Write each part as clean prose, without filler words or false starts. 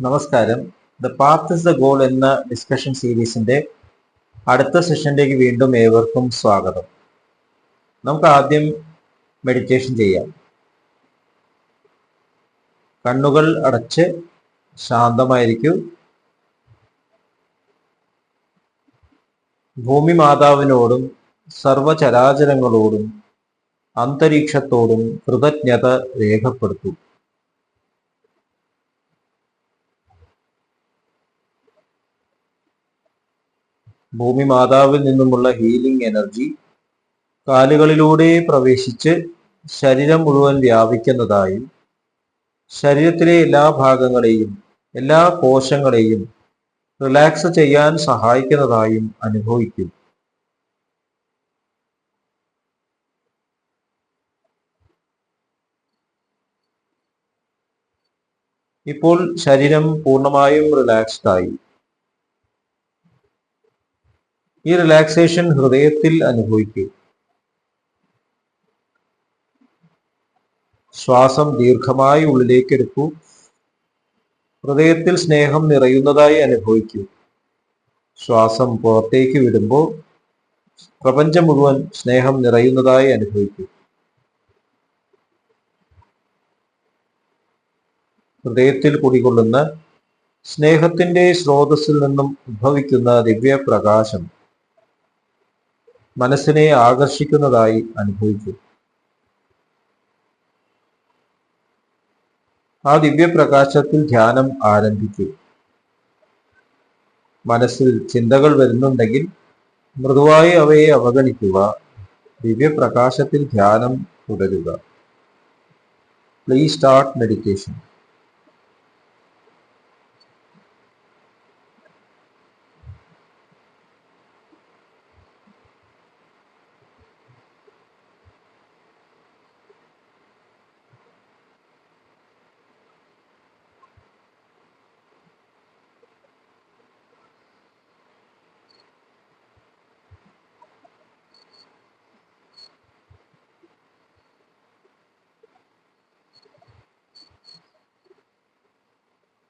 നമസ്കാരം. The path is the goal എന്ന discussion സീരീസിന്റെ അടുത്ത സെഷനിലേക്ക് വീണ്ടും ഏവർക്കും സ്വാഗതം. നമുക്ക് ആദ്യം മെഡിറ്റേഷൻ ചെയ്യാം. കണ്ണുകൾ അടച്ച് ശാന്തമായിരിക്കൂ. ഭൂമി മാതാവിനോടും സർവചരാചരങ്ങളോടും അന്തരീക്ഷത്തോടും കൃതജ്ഞത രേഖപ്പെടുത്തൂ. ഭൂമി മാതാവിൽ നിന്നുമുള്ള ഹീലിംഗ് എനർജി കാലുകളിലൂടെ പ്രവേശിച്ച് ശരീരം മുഴുവൻ വ്യാപിക്കുന്നതായും ശരീരത്തിലെ എല്ലാ ഭാഗങ്ങളെയും എല്ലാ കോശങ്ങളെയും റിലാക്സ് ചെയ്യാൻ സഹായിക്കുന്നതായും അനുഭവിക്കും. ഇപ്പോൾ ശരീരം പൂർണ്ണമായും റിലാക്സ്ഡ് ആയി. ഈ റിലാക്സേഷൻ ഹൃദയത്തിൽ അനുഭവിക്കൂ. ശ്വാസം ദീർഘമായി ഉള്ളിലേക്ക് എടുക്കൂ. ഹൃദയത്തിൽ സ്നേഹം നിറയുന്നതായി അനുഭവിക്കൂ. ശ്വാസം പുറത്തേക്ക് വിടുമ്പോൾ പ്രപഞ്ചം മുഴുവൻ സ്നേഹം നിറയുന്നതായി അനുഭവിക്കൂ. ഹൃദയത്തിൽ കുടികൊള്ളുന്ന സ്നേഹത്തിന്റെ സ്രോതസ്സിൽ നിന്നും ഉദ്ഭവിക്കുന്ന ദിവ്യപ്രകാശം മനസ്സിനെ ആകർഷിക്കുന്നതായി അനുഭവിക്കൂ. ആ ദിവ്യപ്രകാശത്തിൽ ധ്യാനം ആരംഭിക്കൂ. മനസ്സിൽ ചിന്തകൾ വരുന്നുണ്ടെങ്കിൽ മൃദുവായി അവയെ അവഗണിക്കുക. ദിവ്യപ്രകാശത്തിൽ ധ്യാനം തുടരുക. Please start meditation.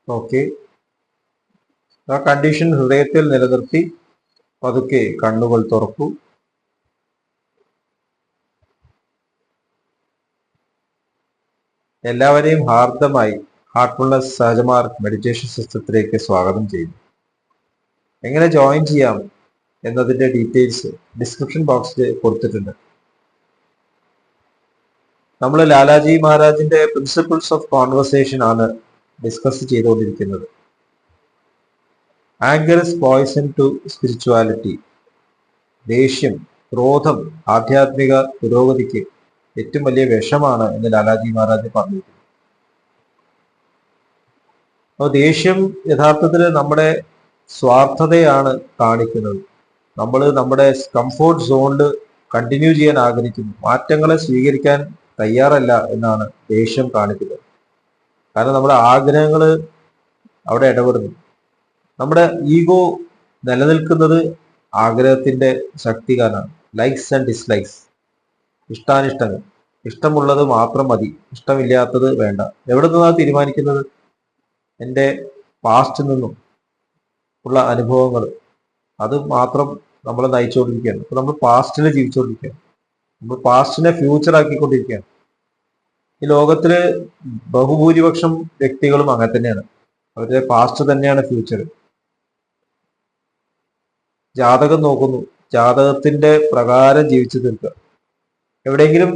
ഓക്കെ, ആ കണ്ടീഷൻ ഹൃദയത്തിൽ നിലനിർത്തി പതുക്കെ കണ്ണുകൾ തുറക്കൂ. എല്ലാവരെയും ഹാർദമായി ഹാർട്ട്ഫുൾനെസ് സഹജമാർഗ് മെഡിറ്റേഷൻ സിസ്റ്റത്തിലേക്ക് സ്വാഗതം ചെയ്യുന്നു. എങ്ങനെ ജോയിൻ ചെയ്യാം എന്നതിന്റെ ഡീറ്റെയിൽസ് ഡിസ്ക്രിപ്ഷൻ ബോക്സിൽ കൊടുത്തിട്ടുണ്ട്. നമ്മൾ ലാലാജി മഹാരാജിന്റെ പ്രിൻസിപ്പിൾസ് ഓഫ് കോൺവെർസേഷൻ ആണ് ഡിസ്കസ് ചെയ്തുകൊണ്ടിരിക്കുന്നത്. Anger is poison to spirituality. ദേഷ്യം, ക്രോധം ആധ്യാത്മിക പുരോഗതിക്ക് ഏറ്റവും വലിയ വിഷമാണ് എന്ന് ലാലാജി മഹാരാജ് പറഞ്ഞിരിക്കുന്നു. അപ്പോൾ ദേഷ്യം യഥാർത്ഥത്തിൽ നമ്മുടെ സ്വാർത്ഥതയാണ് കാണിക്കുന്നത്. നമ്മൾ നമ്മുടെ കംഫോർട്ട് സോണിൽ കണ്ടിന്യൂ ചെയ്യാൻ ആഗ്രഹിക്കുന്നു, മാറ്റങ്ങളെ സ്വീകരിക്കാൻ തയ്യാറല്ല എന്നാണ് ദേഷ്യം കാണിക്കുന്നത്. കാരണം നമ്മുടെ ആഗ്രഹങ്ങൾ അവിടെ ഇടപെടുന്നു. നമ്മുടെ ഈഗോ നിലനിൽക്കുന്നത് ആഗ്രഹത്തിന്റെ ശക്തി കാരണമാണ്. ലൈക്സ് ആൻഡ് ഡിസ്ലൈക്സ്, ഇഷ്ടാനിഷ്ടങ്ങൾ. ഇഷ്ടമുള്ളത് മാത്രം മതി, ഇഷ്ടമില്ലാത്തത് വേണ്ട. എവിടെ നിന്നാണ് തീരുമാനിക്കുന്നത്? എൻ്റെ പാസ്റ്റിൽ നിന്നും ഉള്ള അനുഭവങ്ങൾ, അത് മാത്രം നമ്മളെ നയിച്ചുകൊണ്ടിരിക്കുകയാണ്. അപ്പൊ നമ്മൾ പാസ്റ്റിൽ ജീവിച്ചുകൊണ്ടിരിക്കുകയാണ്. നമ്മൾ പാസ്റ്റിനെ ഫ്യൂച്ചർ ആക്കിക്കൊണ്ടിരിക്കുകയാണ്. ഈ ലോകത്തില് ബഹുഭൂരിപക്ഷം വ്യക്തികളും അങ്ങനെ തന്നെയാണ്. അവരുടെ പാസ്റ്റ് തന്നെയാണ് ഫ്യൂച്ചർ. ജാതകം നോക്കുന്നു, ജാതകത്തിന്റെ പ്രകാരം ജീവിച്ചു തീർക്കുക. എവിടെയെങ്കിലും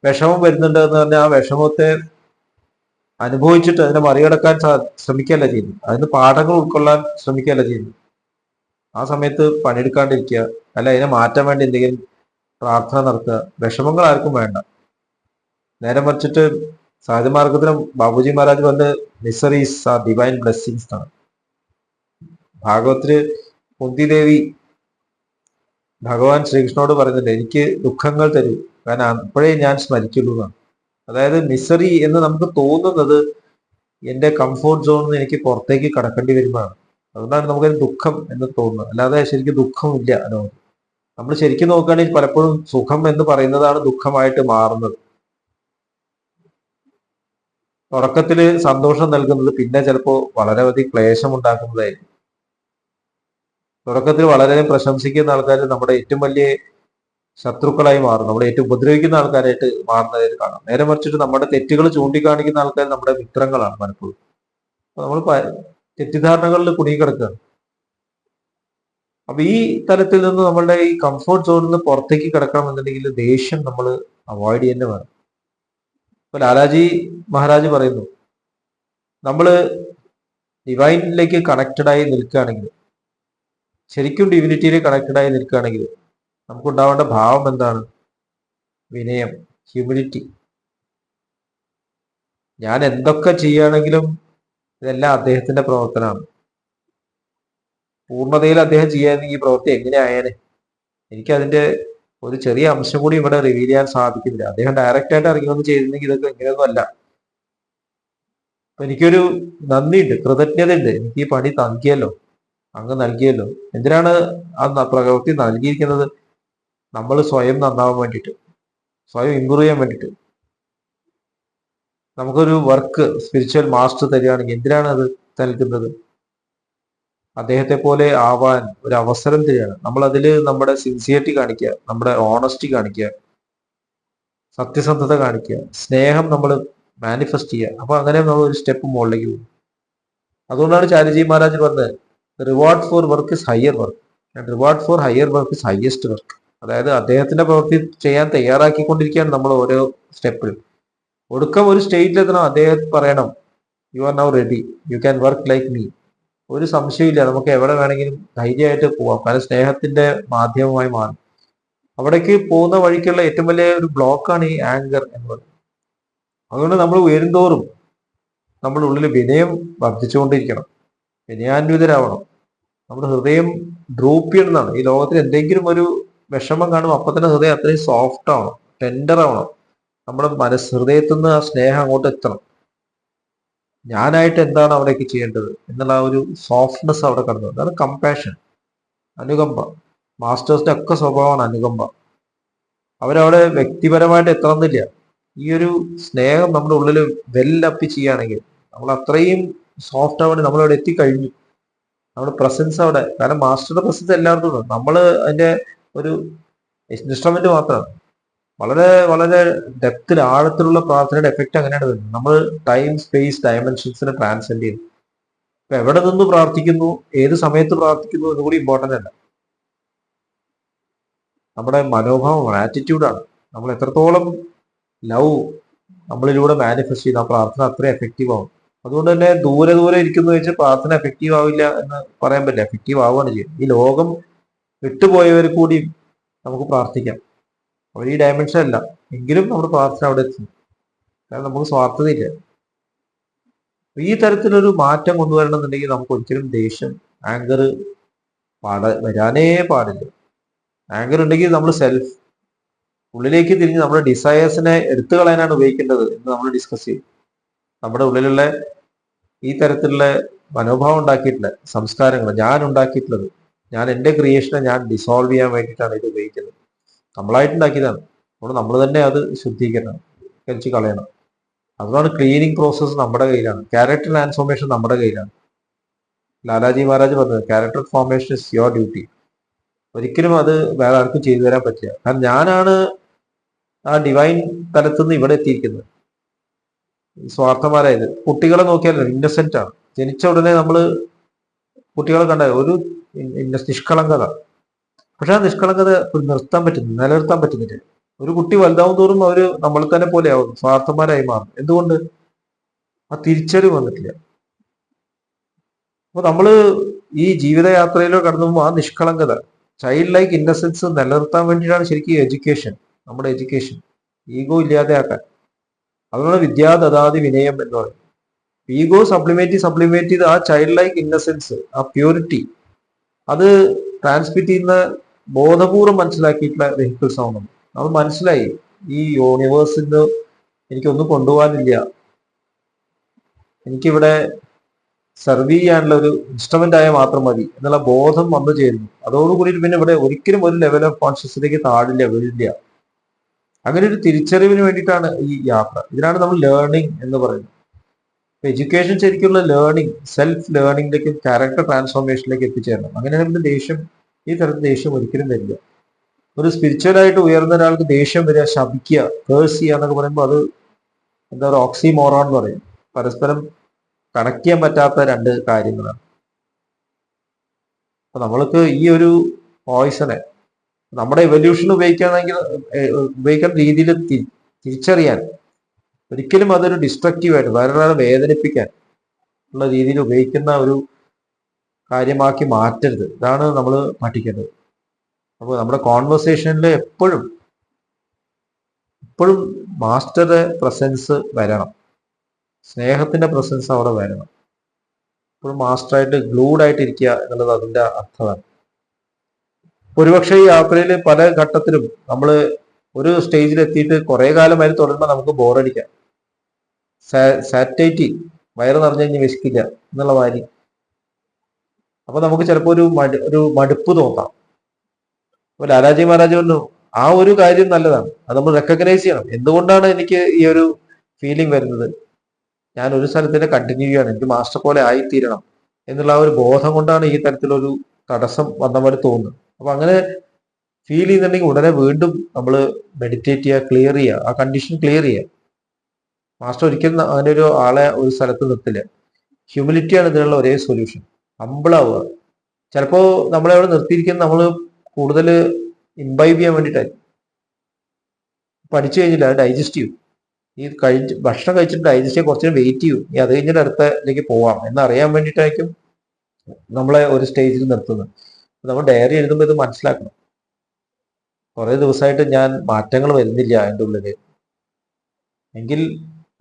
വിഷമം വരുന്നുണ്ട് എന്ന് പറഞ്ഞാൽ ആ വിഷമത്തെ അനുഭവിച്ചിട്ട് അതിനെ മറികടക്കാൻ ശ്രമിക്കുകയല്ല ചെയ്യുന്നു. അതിന് പാഠങ്ങൾ ഉൾക്കൊള്ളാൻ ശ്രമിക്കുകയല്ല ചെയ്യുന്നു. ആ സമയത്ത് പണിയെടുക്കാണ്ടിരിക്കുക, അല്ല അതിനെ മാറ്റാൻ വേണ്ടി എന്തെങ്കിലും പ്രാർത്ഥന നടത്തുക. വിഷമങ്ങൾ ആർക്കും വേണ്ട. നേരെ മറിച്ചിട്ട് സഹജമാർഗത്തിന് ബാബുജി മഹാരാജ് പറഞ്ഞ് മിസറീസ് ആർ ഡിവൈൻ ബ്ലെസ്സിങ്സ് ആണ്. ഭാഗവത്തില് കുന്തി ദേവി ഭഗവാൻ ശ്രീകൃഷ്ണനോട് പറയുന്നുണ്ട്, എനിക്ക് ദുഃഖങ്ങൾ തരൂ, കാരണം അപ്പോഴേ ഞാൻ സ്മരിക്കുള്ളൂ എന്നാണ്. അതായത് മിസറി എന്ന് നമുക്ക് തോന്നുന്നത് എൻ്റെ കംഫോർട്ട് സോണിൽ നിന്ന് എനിക്ക് പുറത്തേക്ക് കടക്കേണ്ടി വരുമ്പോഴാണ്. അതുകൊണ്ടാണ് നമുക്കൊരു ദുഃഖം എന്ന് തോന്നുന്നത്. അല്ലാതെ ശരിക്കും ദുഃഖമില്ല അനുഭവം. നമ്മൾ ശരിക്കും നോക്കുകയാണെങ്കിൽ പലപ്പോഴും സുഖം എന്ന് പറയുന്നതാണ് ദുഃഖമായിട്ട് മാറുന്നത്. തുടക്കത്തിൽ സന്തോഷം നൽകുന്നത് പിന്നെ ചിലപ്പോൾ വളരെയധികം ക്ലേശം ഉണ്ടാക്കുന്നതായിരിക്കും. തുടക്കത്തിൽ വളരെ പ്രശംസിക്കുന്ന ആൾക്കാർ നമ്മുടെ ഏറ്റവും വലിയ ശത്രുക്കളായി മാറും, നമ്മളെ ഏറ്റവും ഉപദ്രവിക്കുന്ന ആൾക്കാരായിട്ട് മാറുന്നതായിട്ട് കാണാം. നേരെ മറിച്ചിട്ട് നമ്മുടെ തെറ്റുകൾ ചൂണ്ടിക്കാണിക്കുന്ന ആൾക്കാർ നമ്മുടെ മിത്രങ്ങളാണ് പലപ്പോഴും. നമ്മൾ തെറ്റിദ്ധാരണകളിൽ കുടുങ്ങിക്കിടക്കുകയാണ്. അപ്പൊ ഈ തലത്തിൽ നിന്ന് നമ്മളുടെ ഈ കംഫോർട്ട് സോണിൽ നിന്ന് പുറത്തേക്ക് കിടക്കണം എന്നുണ്ടെങ്കിൽ ദേഷ്യം നമ്മൾ അവോയ്ഡ് ചെയ്യുന്നത് വേണം. ഇപ്പൊ ലാലാജി മഹാരാജ് പറയുന്നു, നമ്മൾ ഡിവൈനിലേക്ക് കണക്റ്റഡ് ആയി നിൽക്കുകയാണെങ്കിൽ, ശരിക്കും ഡിവിനിറ്റിയിലേക്ക് കണക്റ്റഡ് ആയി നിൽക്കുകയാണെങ്കിൽ നമുക്കുണ്ടാവേണ്ട ഭാവം എന്താണ്? വിനയം, ഹ്യൂമിലിറ്റി. ഞാൻ എന്തൊക്കെ ചെയ്യുകയാണെങ്കിലും ഇതെല്ലാം അദ്ദേഹത്തിന്റെ പ്രവർത്തനമാണ്. പൂർണ്ണതയിൽ അദ്ദേഹം ചെയ്യാനെങ്കിൽ ഈ പ്രവൃത്തി എങ്ങനെ ആയേനെ? എനിക്കതിന്റെ ഒരു ചെറിയ അംശം കൂടി ഇവിടെ റിവീൽ ചെയ്യാൻ സാധിക്കുന്നില്ല. അദ്ദേഹം ഡയറക്റ്റ് ആയിട്ട് ഇറങ്ങി വന്ന് ചെയ്തിരുന്നെങ്കിൽ ഇതൊക്കെ ഇങ്ങനെയൊന്നും അല്ല. അപ്പൊ എനിക്കൊരു നന്ദിയുണ്ട്, കൃതജ്ഞതയുണ്ട്. എനിക്ക് ഈ പണി നൽകിയല്ലോ, അങ്ങ് നൽകിയല്ലോ. എന്തിനാണ് ആ പ്രവൃത്തി നൽകിയിരിക്കുന്നത്? നമ്മൾ സ്വയം നന്നാവാൻ വേണ്ടിയിട്ട്, സ്വയം ഇമ്പ്രൂവ് ചെയ്യാൻ വേണ്ടിയിട്ട്. നമുക്കൊരു വർക്ക് സ്പിരിച്വൽ മാസ്റ്റർ തരികയാണെങ്കിൽ എന്തിനാണ് അത് നൽകുന്നത്? അദ്ദേഹത്തെ പോലെ ആവാൻ ഒരു അവസരം തരികയാണ്. നമ്മൾ അതിൽ നമ്മുടെ സിൻസിയറിറ്റി കാണിക്കുക, നമ്മുടെ ഓണസ്റ്റി കാണിക്കുക, സത്യസന്ധത കാണിക്കുക, സ്നേഹം നമ്മൾ മാനിഫെസ്റ്റ് ചെയ്യുക. അപ്പൊ അങ്ങനെ നമ്മൾ ഒരു സ്റ്റെപ്പ് മുകളിലേക്ക് പോകും. അതുകൊണ്ടാണ് ചാരിജി മഹാരാജ് പറഞ്ഞത്, reward four work is higher work and reward four higher work is highest work. അതായത് അദ്ദേഹത്തിന്റെ പ്രവൃത്തി ചെയ്യാൻ തയ്യാറാക്കിക്കൊണ്ടിരിക്കുകയാണ് നമ്മൾ ഓരോ സ്റ്റെപ്പിലും. ഒടുക്കം ഒരു സ്റ്റേറ്റിലെത്തണം, അദ്ദേഹം പറയണം, you are now ready, you can work like me. ഒരു സംശയമില്ല, നമുക്ക് എവിടെ വേണമെങ്കിലും ധൈര്യമായിട്ട് പോവാം. കാരണം സ്നേഹത്തിന്റെ മാധ്യമമായി മാറും. അവിടേക്ക് പോകുന്ന വഴിക്കുള്ള ഏറ്റവും വലിയ ഒരു ബ്ലോക്കാണ് ഈ ആങ്കർ എന്ന് പറയുന്നത്. അതുകൊണ്ട് നമ്മൾ ഉയരുന്തോറും നമ്മുടെ ഉള്ളിൽ വിനയം വർദ്ധിച്ചുകൊണ്ടിരിക്കണം, വിനയാന്വിതരാവണം. നമ്മുടെ ഹൃദയം ഡ്രോപ്പ് ചെയ്യണമെന്നാണ്. ഈ ലോകത്തിൽ എന്തെങ്കിലും ഒരു വിഷമം കാണുമ്പോൾ അപ്പൊ തന്നെ ഹൃദയം അത്രയും സോഫ്റ്റ് ആവണം, ടെൻഡർ ആവണം. നമ്മുടെ ഹൃദയത്തിൽ നിന്ന് ആ സ്നേഹം അങ്ങോട്ട് എത്തണം. ഞാനായിട്ട് എന്താണ് അവിടേക്ക് ചെയ്യേണ്ടത് എന്നുള്ള ഒരു സോഫ്റ്റ്നെസ് അവിടെ കടന്നു. അതാണ് കമ്പാഷൻ, അനുകമ്പ. മാസ്റ്റേഴ്സിന്റെ ഒക്കെ സ്വഭാവമാണ് അനുകമ്പ. അവരവിടെ വ്യക്തിപരമായിട്ട് എത്തണമെന്നില്ല. ഈ ഒരു സ്നേഹം നമ്മുടെ ഉള്ളിൽ വെല്ലപ്പി ചെയ്യുകയാണെങ്കിൽ നമ്മൾ അത്രയും സോഫ്റ്റ് ആവാൻ നമ്മളവിടെ എത്തിക്കഴിഞ്ഞു. നമ്മുടെ പ്രസൻസ് അവിടെ, കാരണം മാസ്റ്ററുടെ പ്രസൻസ് എല്ലായിടത്തും ഉണ്ട്. നമ്മൾ അതിന്റെ ഒരു ഇൻസ്ട്രുമെന്റ് മാത്രമാണ്. വളരെ വളരെ ഡെപ്തിൽ, ആഴത്തിലുള്ള പ്രാർത്ഥനയുടെ എഫക്റ്റ് അങ്ങനെയാണ് വരുന്നത്. നമ്മൾ ടൈം സ്പേസ് ഡയമെൻഷൻസിനെ ട്രാൻസെൻഡ് ചെയ്യുന്നു. ഇപ്പൊ എവിടെ നിന്ന് പ്രാർത്ഥിക്കുന്നു, ഏത് സമയത്ത് പ്രാർത്ഥിക്കുന്നു എന്നുകൂടി ഇമ്പോർട്ടൻ്റ് അല്ല. നമ്മുടെ മനോഭാവമാണ്, ആറ്റിറ്റ്യൂഡാണ്. നമ്മൾ എത്രത്തോളം ലവ് നമ്മളിലൂടെ മാനിഫെസ്റ്റ് ചെയ്യുന്ന ആ പ്രാർത്ഥന അത്രയും എഫക്റ്റീവ് ആവും. അതുകൊണ്ട് തന്നെ ദൂരെ ദൂരെ ഇരിക്കുന്നു വെച്ച് പ്രാർത്ഥന എഫക്റ്റീവ് ആവില്ല എന്ന് പറയാൻ പറ്റില്ല. എഫക്റ്റീവ് ആവുകയാണ് ചെയ്യും. ഈ ലോകം വിട്ടുപോയവർ കൂടി നമുക്ക് പ്രാർത്ഥിക്കാം. അവർ ഈ ഡയമെൻഷൻ അല്ല, എങ്കിലും നമ്മുടെ പ്രാർത്ഥന അവിടെ എത്തും. കാരണം നമുക്ക് സ്വാർത്ഥതയില്ല. ഈ തരത്തിലൊരു മാറ്റം കൊണ്ടുവരണം എന്നുണ്ടെങ്കിൽ നമുക്ക് ഒരിക്കലും ദേഷ്യം, ആങ്കർ വരാനേ പാടില്ല. ആങ്കർ ഉണ്ടെങ്കിൽ നമ്മൾ സെൽഫ് ഉള്ളിലേക്ക് തിരിഞ്ഞ് നമ്മുടെ ഡിസയേഴ്സിനെ എടുത്തു കളയാനാണ് ഉപയോഗിക്കേണ്ടത് എന്ന് നമ്മൾ ഡിസ്കസ് ചെയ്യും. നമ്മുടെ ഉള്ളിലുള്ള ഈ തരത്തിലുള്ള മനോഭാവം ഉണ്ടാക്കിയിട്ടുള്ള സംസ്കാരങ്ങൾ, ഞാൻ ഉണ്ടാക്കിയിട്ടുള്ളത്, ഞാൻ എൻ്റെ ക്രിയേഷനെ ഞാൻ ഡിസോൾവ് ചെയ്യാൻ വേണ്ടിയിട്ടാണ് ഇത് ഉപയോഗിക്കുന്നത്. നമ്മളായിട്ടുണ്ടാക്കിയതാണ്. അതുകൊണ്ട് നമ്മൾ തന്നെ അത് ശുദ്ധീകരണം കഴിച്ച് കളയണം. അതുകൊണ്ട് ക്ലീനിങ് പ്രോസസ്സ് നമ്മുടെ കയ്യിലാണ്. ക്യാരക്ടർ ട്രാൻസ്ഫോർമേഷൻ നമ്മുടെ കയ്യിലാണ്. ലാലാജി മഹാരാജ് പറഞ്ഞത്, character formation is your duty. ഒരിക്കലും അത് വേറെ ആർക്കും ചെയ്തു തരാൻ പറ്റില്ല. കാരണം ഞാനാണ് ആ ഡിവൈൻ തലത്തുനിന്ന് ഇവിടെ എത്തിയിരിക്കുന്നത്. സ്വാർത്ഥമാരായത് കുട്ടികളെ നോക്കിയാൽ ഇന്നസെന്റ് ആണ്. ജനിച്ച ഉടനെ നമ്മൾ കുട്ടികളെ കണ്ട ഒരു നിഷ്കളങ്കത. പക്ഷെ ആ നിഷ്കളങ്കത നിർത്താൻ പറ്റുന്നില്ല, നിലനിർത്താൻ പറ്റുന്നില്ല. ഒരു കുട്ടി വലുതാവും തോറും അവര് നമ്മൾ തന്നെ പോലെ ആവും, സ്വാർത്ഥന്മാരായി മാറും. എന്തുകൊണ്ട്? ആ തിരിച്ചറിവ് വന്നിട്ടില്ല. അപ്പൊ നമ്മള് ഈ ജീവിതയാത്രയിലോ കടന്നു പോകുമ്പോൾ ആ നിഷ്കളങ്കത, ചൈൽഡ് ലൈക്ക് ഇന്നസെൻസ് നിലനിർത്താൻ വേണ്ടിയിട്ടാണ് ശരിക്കും എഡ്യൂക്കേഷൻ, നമ്മുടെ എഡ്യൂക്കേഷൻ. ഈഗോ ഇല്ലാതെയാക്കാൻ. അതുകൊണ്ട് വിദ്യാദാതി വിനയം എന്ന് പറയും. ഈഗോ സപ്ലിമേറ്റ് ചെയ്ത് ആ ചൈൽഡ് ലൈക്ക് ഇന്നസെൻസ്, ആ പ്യൂരിറ്റി, അത് ട്രാൻസ്മിറ്റ് ചെയ്യുന്ന ബോധപൂർവം മനസ്സിലാക്കിയിട്ടുള്ള വെഹിക്കിൾസ് ആണ് നമ്മൾ. മനസ്സിലായി ഈ യൂണിവേഴ്സിന് എനിക്കൊന്നും കൊണ്ടുപോകാനില്ല, എനിക്കിവിടെ സെർവ് ചെയ്യാനുള്ള ഒരു ഇൻസ്ട്രുമെന്റ് ആയ മാത്രം മതി എന്നുള്ള ബോധം വന്നു ചേരുന്നു. അതോടുകൂടി പിന്നെ ഇവിടെ ഒരിക്കലും ഒരു ലെവൽ ഓഫ് കോൺഷ്യസിലേക്ക് താഴില്ല, വീഴില്ല. അങ്ങനെ ഒരു തിരിച്ചറിവിന് വേണ്ടിയിട്ടാണ് ഈ യാത്ര. ഇതിനാണ് നമ്മൾ ലേണിംഗ് എന്ന് പറയുന്നത്. എഡ്യൂക്കേഷൻ ശരിക്കുള്ള ലേണിംഗ്, സെൽഫ് ലേണിംഗിലേക്കും ക്യാരക്ടർ ട്രാൻസ്ഫോർമേഷനിലേക്ക് എത്തിച്ചേരണം. അങ്ങനെയാണെങ്കിൽ ദേഷ്യം, ഈ തരത്തിൽ ദേഷ്യം ഒരിക്കലും വരില്ല. ഒരു സ്പിരിച്വലായിട്ട് ഉയർന്ന ഒരാൾക്ക് ദേഷ്യം വരിക, ശപിക്കുക, കേഴ്സ് ചെയ്യുക എന്നൊക്കെ പറയുമ്പോൾ അത് എന്താ പറയുക, ഓക്സിമോറോൺ എന്ന് പറയും. പരസ്പരം കണക്ട് ചെയ്യാൻ പറ്റാത്ത രണ്ട് കാര്യങ്ങളാണ്. അപ്പൊ നമ്മൾക്ക് ഈ ഒരു വോയിസിനെ നമ്മുടെ എവല്യൂഷൻ ഉപയോഗിക്കുന്ന രീതിയിൽ തിരിച്ചറിയാൻ, ഒരിക്കലും അതൊരു ഡിസ്ട്രക്റ്റീവായിട്ട് വേറൊരാളെ വേദനിപ്പിക്കാൻ ഉള്ള രീതിയിൽ ഉപയോഗിക്കുന്ന ഒരു കാര്യമാക്കി മാറ്റരുത്. ഇതാണ് നമ്മൾ പഠിക്കേണ്ടത്. അപ്പോൾ നമ്മുടെ കോൺവെർസേഷനിൽ എപ്പോഴും മാസ്റ്ററുടെ പ്രസൻസ് വരണം, സ്നേഹത്തിന്റെ പ്രസൻസ് അവിടെ വരണം. എപ്പോഴും മാസ്റ്ററായിട്ട് ഗ്ലൂഡായിട്ട് ഇരിക്കുക എന്നുള്ളത് അതിന്റെ അർത്ഥമാണ്. ഒരുപക്ഷെ ഈ യാത്രയിൽ പല ഘട്ടത്തിലും നമ്മൾ ഒരു സ്റ്റേജിൽ എത്തിയിട്ട് കുറെ കാലം വരെ തുടരുമ്പോൾ നമുക്ക് ബോറടിക്കാം, സാറ്റൈറ്റി, വയറ് നിറഞ്ഞു കഴിഞ്ഞ് വിശക്കില്ല എന്നുള്ള മാതിരി. അപ്പൊ നമുക്ക് ചിലപ്പോൾ ഒരു മടുപ്പ് തോന്നാം. അപ്പൊ ലാലാജി മഹാരാജ് പറഞ്ഞു ആ ഒരു കാര്യം നല്ലതാണ്, അത് നമ്മൾ റെക്കഗ്നൈസ് ചെയ്യണം. എന്തുകൊണ്ടാണ് എനിക്ക് ഈ ഒരു ഫീലിംഗ് വരുന്നത്? ഞാൻ ഒരു സ്ഥലത്തിനെ കണ്ടിന്യൂ ചെയ്യണം, എനിക്ക് മാസ്റ്റർ പോലെ ആയിത്തീരണം എന്നുള്ള ആ ഒരു ബോധം കൊണ്ടാണ് ഈ തരത്തിലൊരു തടസ്സം വന്ന പോലെ തോന്നുന്നത്. അപ്പൊ അങ്ങനെ ഫീൽ ചെയ്യുന്നുണ്ടെങ്കിൽ ഉടനെ വീണ്ടും നമ്മൾ മെഡിറ്റേറ്റ് ചെയ്യുക, ക്ലിയർ ചെയ്യുക, ആ കണ്ടീഷൻ ക്ലിയർ ചെയ്യുക. മാസ്റ്റർ ഒരിക്കലും അങ്ങനെ ഒരു ആളെ ഒരു സ്ഥലത്ത് നിർത്തില്ല. ഹ്യൂമിലിറ്റിയാണ് ഇതിനുള്ള ഒരേ സൊല്യൂഷൻ. ഹമ്പിളാവുക. ചിലപ്പോൾ നമ്മളെ അവിടെ നിർത്തിയിരിക്കുന്നത് നമ്മൾ കൂടുതൽ ഇംബൈബ് ചെയ്യാൻ വേണ്ടിയിട്ടായിരിക്കും. പഠിച്ചു കഴിഞ്ഞില്ല, അത് ഡൈജസ്റ്റ് ചെയ്യും. ഈ ഭക്ഷണം കഴിച്ചിട്ട് ഡൈജസ്റ്റ് ചെയ്യാൻ കുറച്ച് വെയിറ്റ് ചെയ്യും, ഈ അത് കഴിഞ്ഞിട്ട് അടുത്തതിലേക്ക് പോവാം എന്നറിയാൻ വേണ്ടിയിട്ടായിരിക്കും നമ്മളെ ഒരു സ്റ്റേജിൽ നിർത്തുന്നത്. നമ്മൾ ഡയറി എഴുതുമ്പോൾ ഇത് മനസ്സിലാക്കണം. കുറേ ദിവസമായിട്ട് ഞാൻ മാറ്റങ്ങൾ വരുന്നില്ല എൻ്റെ ഉള്ളിൽ എങ്കിൽ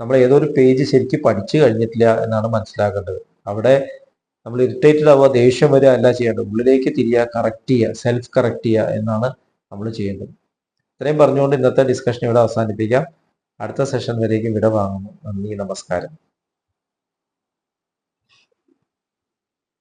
നമ്മൾ ഏതൊരു പേജ് ശരിക്കും പഠിച്ചു കഴിഞ്ഞിട്ടില്ല എന്നാണ് മനസ്സിലാക്കേണ്ടത്. അവിടെ നമ്മൾ ഇറിറ്റേറ്റഡ് ആവുക, ദേഷ്യം വരിക അല്ല ചെയ്യേണ്ടത്, ഉള്ളിലേക്ക് തിരിയുക, കറക്റ്റ് ചെയ്യുക, സെൽഫ് കറക്റ്റ് ചെയ്യുക എന്നാണ് നമ്മൾ ചെയ്യേണ്ടത്. ഇത്രയും പറഞ്ഞുകൊണ്ട് ഇന്നത്തെ ഡിസ്കഷൻ ഇവിടെ അവസാനിപ്പിക്കാം. അടുത്ത സെഷൻ വരേക്കും വിട വാങ്ങുന്നു. നന്ദി, നമസ്കാരം.